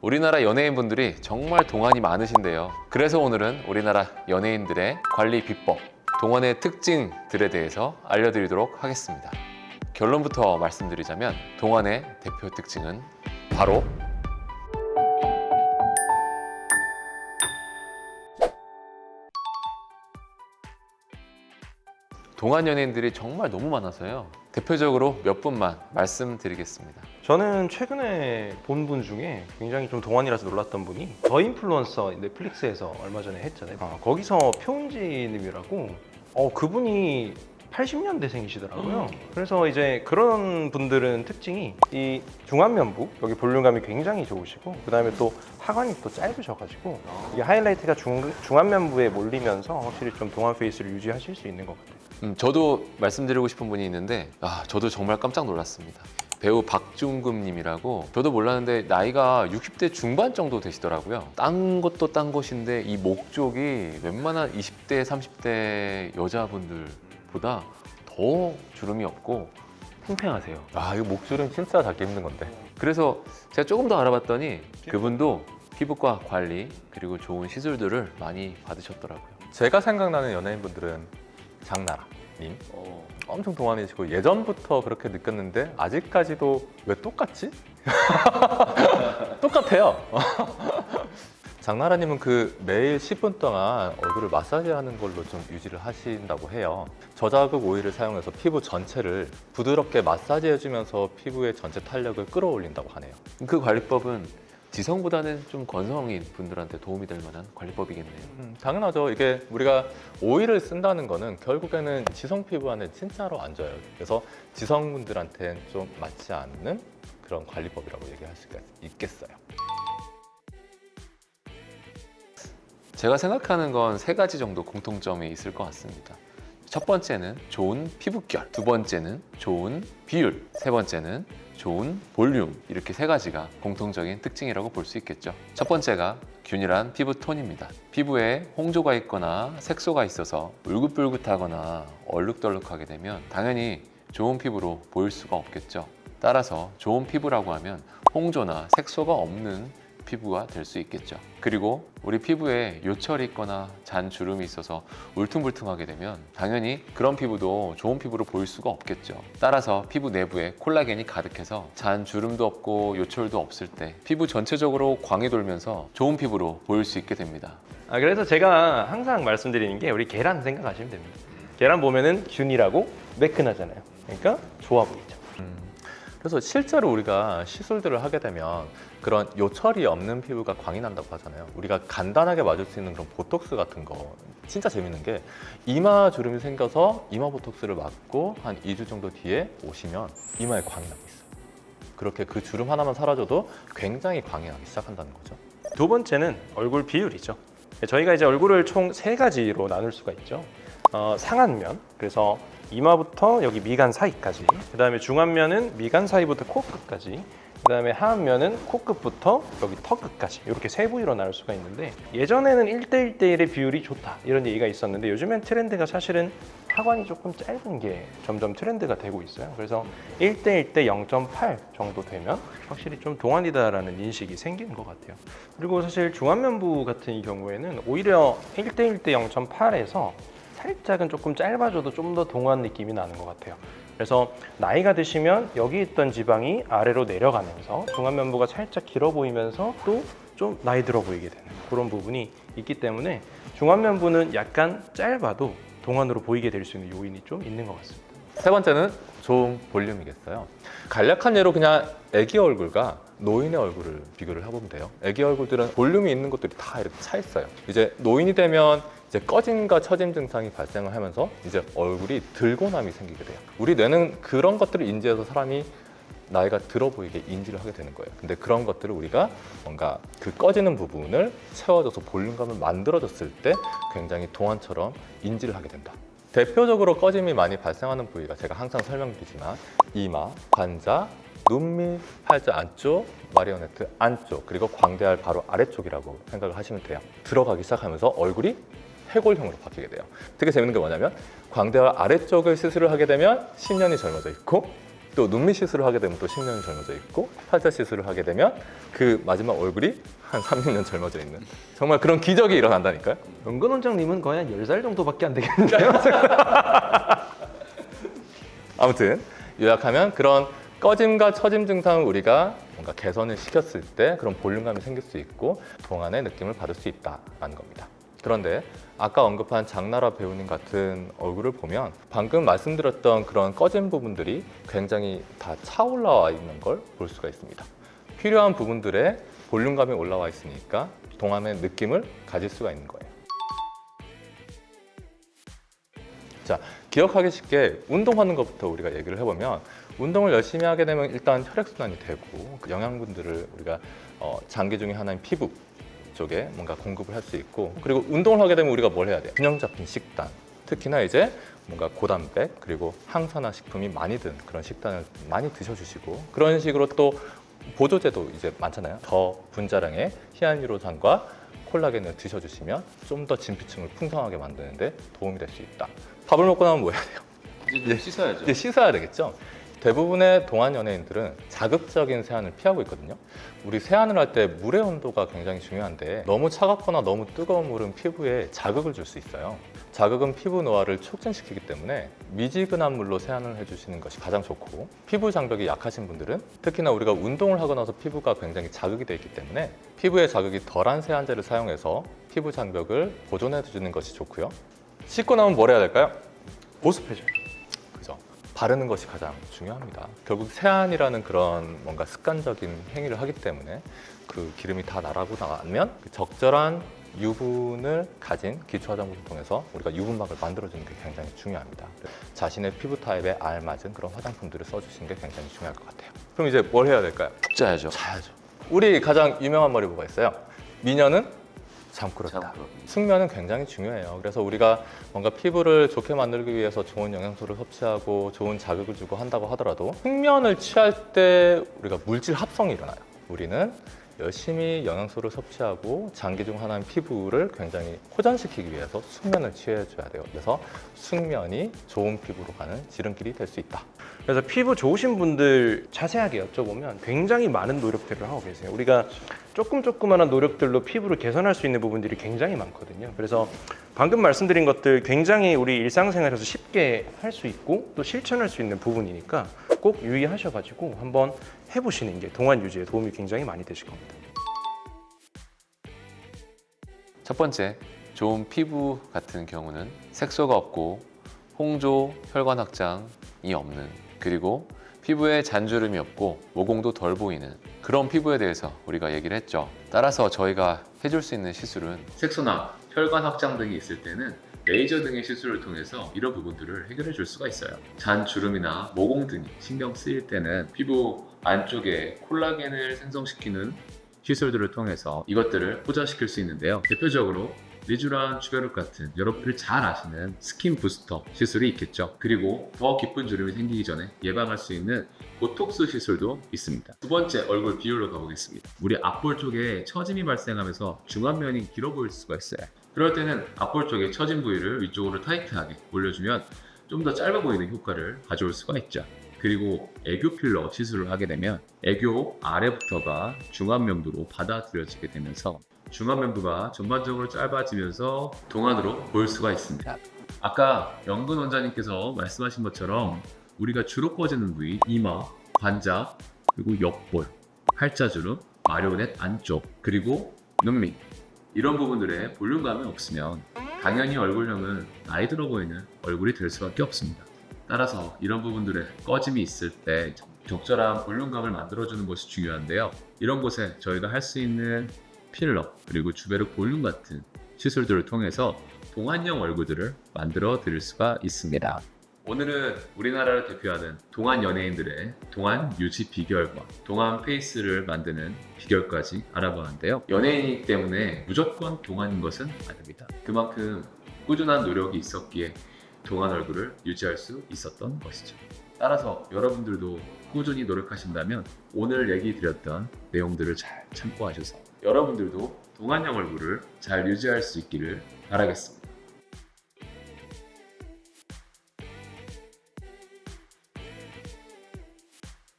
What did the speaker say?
우리나라 연예인분들이 정말 동안이 많으신데요. 그래서 오늘은 우리나라 연예인들의 관리 비법, 동안의 특징들에 대해서 알려드리도록 하겠습니다. 결론부터 말씀드리자면 동안의 대표 특징은 바로 동안 연예인들이 정말 너무 많아서요. 대표적으로 몇 분만 말씀드리겠습니다. 저는 최근에 본 분 중에 굉장히 좀 동안이라서 놀랐던 분이 더 인플루언서 넷플릭스에서 얼마 전에 했잖아요. 거기서 표은지님이라고 그분이 80년대생이시더라고요. 그래서 이제 그런 분들은 특징이 이 중안면부 여기 볼륨감이 굉장히 좋으시고 그 다음에 또 하관이 또 짧으셔가지고 이게 하이라이트가 중안면부에 몰리면서 확실히 좀 동안 페이스를 유지하실 수 있는 것 같아요. 저도 말씀드리고 싶은 분이 있는데 저도 정말 깜짝 놀랐습니다. 배우 박중금님이라고, 저도 몰랐는데 나이가 60대 중반 정도 되시더라고요. 딴 것도 딴 것인데 이 목 쪽이 웬만한 20대, 30대 여자분들보다 더 주름이 없고 팽팽하세요. 이거 목주름 진짜 잡기 힘든 건데. 그래서 제가 조금 더 알아봤더니 그분도 피부과 관리 그리고 좋은 시술들을 많이 받으셨더라고요. 제가 생각나는 연예인분들은 장나라님. 엄청 동안이시고 예전부터 그렇게 느꼈는데 아직까지도 왜 똑같지? 똑같아요. 장나라님은 매일 10분 동안 얼굴을 마사지하는 걸로 좀 유지를 하신다고 해요. 저자극 오일을 사용해서 피부 전체를 부드럽게 마사지해주면서 피부의 전체 탄력을 끌어올린다고 하네요. 그 관리법은 지성보다는 좀 건성인 분들한테 도움이 될 만한 관리법이겠네요. 당연하죠. 이게 우리가 오일을 쓴다는 거는 결국에는 지성 피부와는 진짜로 안 좋아요. 그래서 지성분들한테는 좀 맞지 않는 그런 관리법이라고 얘기할 수가 있겠어요. 제가 생각하는 건 세 가지 정도 공통점이 있을 것 같습니다. 첫 번째는 좋은 피부결, 두 번째는 좋은 비율, 세 번째는 좋은 볼륨, 이렇게 세 가지가 공통적인 특징이라고 볼 수 있겠죠. 첫 번째가 균일한 피부톤입니다. 피부에 홍조가 있거나 색소가 있어서 울긋불긋하거나 얼룩덜룩하게 되면 당연히 좋은 피부로 보일 수가 없겠죠. 따라서 좋은 피부라고 하면 홍조나 색소가 없는 피부가 될 수 있겠죠. 그리고 우리 피부에 요철이 있거나 잔 주름이 있어서 울퉁불퉁하게 되면 당연히 그런 피부도 좋은 피부로 보일 수가 없겠죠. 따라서 피부 내부에 콜라겐이 가득해서 잔 주름도 없고 요철도 없을 때 피부 전체적으로 광이 돌면서 좋은 피부로 보일 수 있게 됩니다. 그래서 제가 항상 말씀드리는 게 우리 계란 생각하시면 됩니다. 계란 보면은 균일하고 매끈하잖아요. 그러니까 좋아 보이죠. 그래서 실제로 우리가 시술들을 하게 되면 그런 요철이 없는 피부가 광이 난다고 하잖아요. 우리가 간단하게 맞을 수 있는 그런 보톡스 같은 거 진짜 재밌는 게 이마 주름이 생겨서 이마 보톡스를 맞고 한 2주 정도 뒤에 오시면 이마에 광이 나고 있어요. 그렇게 그 주름 하나만 사라져도 굉장히 광이 나기 시작한다는 거죠. 두 번째는 얼굴 비율이죠. 저희가 이제 얼굴을 총 세 가지로 나눌 수가 있죠. 상안면, 그래서 이마부터 여기 미간 사이까지, 그 다음에 중안면은 미간 사이부터 코끝까지, 그 다음에 하안면은 코끝부터 여기 턱끝까지, 이렇게 세 부위로 나눌 수가 있는데, 예전에는 1대1대1의 비율이 좋다 이런 얘기가 있었는데 요즘엔 트렌드가 사실은 하관이 조금 짧은 게 점점 트렌드가 되고 있어요. 그래서 1대1대 0.8 정도 되면 확실히 좀 동안이다라는 인식이 생기는 것 같아요. 그리고 사실 중안면부 같은 경우에는 오히려 1대1대 0.8에서 살짝은 조금 짧아져도 좀 더 동안 느낌이 나는 것 같아요. 그래서 나이가 드시면 여기 있던 지방이 아래로 내려가면서 중안면부가 살짝 길어 보이면서 또 좀 나이 들어 보이게 되는 그런 부분이 있기 때문에 중안면부는 약간 짧아도 동안으로 보이게 될 수 있는 요인이 좀 있는 것 같습니다. 세 번째는 좋은 볼륨이겠어요. 간략한 예로 그냥 애기 얼굴과 노인의 얼굴을 비교를 해보면 돼요. 애기 얼굴들은 볼륨이 있는 것들이 다 이렇게 차 있어요. 이제 노인이 되면 이제 꺼짐과 처짐 증상이 발생을 하면서 이제 얼굴이 들고남이 생기게 돼요. 우리 뇌는 그런 것들을 인지해서 사람이 나이가 들어 보이게 인지를 하게 되는 거예요. 근데 그런 것들을 우리가 뭔가 그 꺼지는 부분을 채워줘서 볼륨감을 만들어줬을 때 굉장히 동안처럼 인지를 하게 된다. 대표적으로 꺼짐이 많이 발생하는 부위가 제가 항상 설명드리지만 이마, 관자, 눈밑, 팔자 안쪽, 마리오네트 안쪽, 그리고 광대알 바로 아래쪽이라고 생각을 하시면 돼요. 들어가기 시작하면서 얼굴이 해골형으로 바뀌게 돼요. 되게 재밌는 게 뭐냐면 광대알 아래쪽을 시술을 하게 되면 10년이 젊어져 있고 또 눈밑 시술을 하게 되면 또 10년이 젊어져 있고 팔자 시술을 하게 되면 그 마지막 얼굴이 한 30년 젊어져 있는 정말 그런 기적이 일어난다니까요. 연근 원장님은 거의 한 10살 정도밖에 안 되겠는데요? 아무튼 요약하면 그런 꺼짐과 처짐 증상을 우리가 뭔가 개선을 시켰을 때 그런 볼륨감이 생길 수 있고 동안의 느낌을 받을 수 있다라는 겁니다. 그런데 아까 언급한 장나라 배우님 같은 얼굴을 보면 방금 말씀드렸던 그런 꺼진 부분들이 굉장히 다 차올라와 있는 걸 볼 수가 있습니다. 필요한 부분들에 볼륨감이 올라와 있으니까 동안의 느낌을 가질 수가 있는 거예요. 자, 기억하기 쉽게 운동하는 것부터 우리가 얘기를 해보면 운동을 열심히 하게 되면 일단 혈액순환이 되고 그 영양분들을 우리가 장기 중에 하나인 피부 쪽에 뭔가 공급을 할 수 있고 그리고 운동을 하게 되면 우리가 뭘 해야 돼요? 균형 잡힌 식단 특히나 이제 뭔가 고단백 그리고 항산화 식품이 많이 든 그런 식단을 많이 드셔주시고 그런 식으로 또 보조제도 이제 많잖아요. 더 분자량의 히알루론산과 콜라겐을 드셔주시면 좀 더 진피층을 풍성하게 만드는데 도움이 될 수 있다. 밥을 먹고 나면 뭐 해야 돼요? 이제 씻어야죠. 이제 씻어야 되겠죠. 대부분의 동안 연예인들은 자극적인 세안을 피하고 있거든요. 우리 세안을 할 때 물의 온도가 굉장히 중요한데 너무 차갑거나 너무 뜨거운 물은 피부에 자극을 줄 수 있어요. 자극은 피부 노화를 촉진시키기 때문에 미지근한 물로 세안을 해주시는 것이 가장 좋고 피부 장벽이 약하신 분들은 특히나 우리가 운동을 하고 나서 피부가 굉장히 자극이 되어 있기 때문에 피부에 자극이 덜한 세안제를 사용해서 피부 장벽을 보존해 주는 것이 좋고요. 씻고 나면 뭘 해야 될까요? 보습해줘요. 그죠. 바르는 것이 가장 중요합니다. 결국 세안이라는 그런 뭔가 습관적인 행위를 하기 때문에 그 기름이 다 나가고 나면 그 적절한 유분을 가진 기초 화장품을 통해서 우리가 유분막을 만들어주는 게 굉장히 중요합니다. 자신의 피부 타입에 알맞은 그런 화장품들을 써주시는 게 굉장히 중요할 것 같아요. 그럼 이제 뭘 해야 될까요? 푹 자야죠. 자야죠. 우리 가장 유명한 말이 뭐가 있어요? 미녀는 잠꾸럽다. 잠꾸러기. 숙면은 굉장히 중요해요. 그래서 우리가 뭔가 피부를 좋게 만들기 위해서 좋은 영양소를 섭취하고 좋은 자극을 주고 한다고 하더라도 숙면을 취할 때 우리가 물질 합성이 일어나요. 우리는 열심히 영양소를 섭취하고 장기 중 하나인 피부를 굉장히 호전시키기 위해서 숙면을 취해줘야 돼요. 그래서 숙면이 좋은 피부로 가는 지름길이 될 수 있다. 그래서 피부 좋으신 분들 자세하게 여쭤보면 굉장히 많은 노력들을 하고 계세요. 우리가 조그마한 노력들로 피부를 개선할 수 있는 부분들이 굉장히 많거든요. 그래서 방금 말씀드린 것들 굉장히 우리 일상생활에서 쉽게 할 수 있고 또 실천할 수 있는 부분이니까 꼭 유의하셔가지고 한번 해보시는 게 동안 유지에 도움이 굉장히 많이 되실 겁니다. 첫 번째, 좋은 피부 같은 경우는 색소가 없고 홍조, 혈관 확장이 없는 그리고 피부에 잔주름이 없고 모공도 덜 보이는 그런 피부에 대해서 우리가 얘기를 했죠. 따라서 저희가 해줄 수 있는 시술은 색소나 혈관 확장 등이 있을 때는 레이저 등의 시술을 통해서 이런 부분들을 해결해 줄 수가 있어요. 잔주름이나 모공 등이 신경 쓰일 때는 피부 안쪽에 콜라겐을 생성시키는 시술들을 통해서 이것들을 호전시킬 수 있는데요. 대표적으로 리쥬란 주베룩 같은 여러분들 잘 아시는 스킨 부스터 시술이 있겠죠. 그리고 더 깊은 주름이 생기기 전에 예방할 수 있는 보톡스 시술도 있습니다. 두 번째, 얼굴 비율로 가보겠습니다. 우리 앞볼 쪽에 처짐이 발생하면서 중안면이 길어 보일 수가 있어요. 그럴 때는 앞볼 쪽에 처진 부위를 위쪽으로 타이트하게 올려주면 좀 더 짧아 보이는 효과를 가져올 수가 있죠. 그리고 애교 필러 시술을 하게 되면 애교 아래부터가 중안면부로 받아들여지게 되면서 중안면부가 전반적으로 짧아지면서 동안으로 보일 수가 있습니다. 아까 연근 원장님께서 말씀하신 것처럼 우리가 주로 꺼지는 부위, 이마, 관자, 그리고 옆볼, 팔자주름, 마리오넷 안쪽, 그리고 눈밑 이런 부분들에 볼륨감이 없으면 당연히 얼굴형은 나이 들어 보이는 얼굴이 될 수밖에 없습니다. 따라서 이런 부분들에 꺼짐이 있을 때 적절한 볼륨감을 만들어주는 것이 중요한데요. 이런 곳에 저희가 할 수 있는 필러 그리고 주베룩 볼륨 같은 시술들을 통해서 동안형 얼굴들을 만들어 드릴 수가 있습니다. 오늘은 우리나라를 대표하는 동안 연예인들의 동안 유지 비결과 동안 페이스를 만드는 비결까지 알아보았는데요. 연예인이기 때문에 무조건 동안인 것은 아닙니다. 그만큼 꾸준한 노력이 있었기에 동안 얼굴을 유지할 수 있었던 것이죠. 따라서 여러분들도 꾸준히 노력하신다면 오늘 얘기 드렸던 내용들을 잘 참고하셔서 여러분들도 동안형 얼굴을 잘 유지할 수 있기를 바라겠습니다.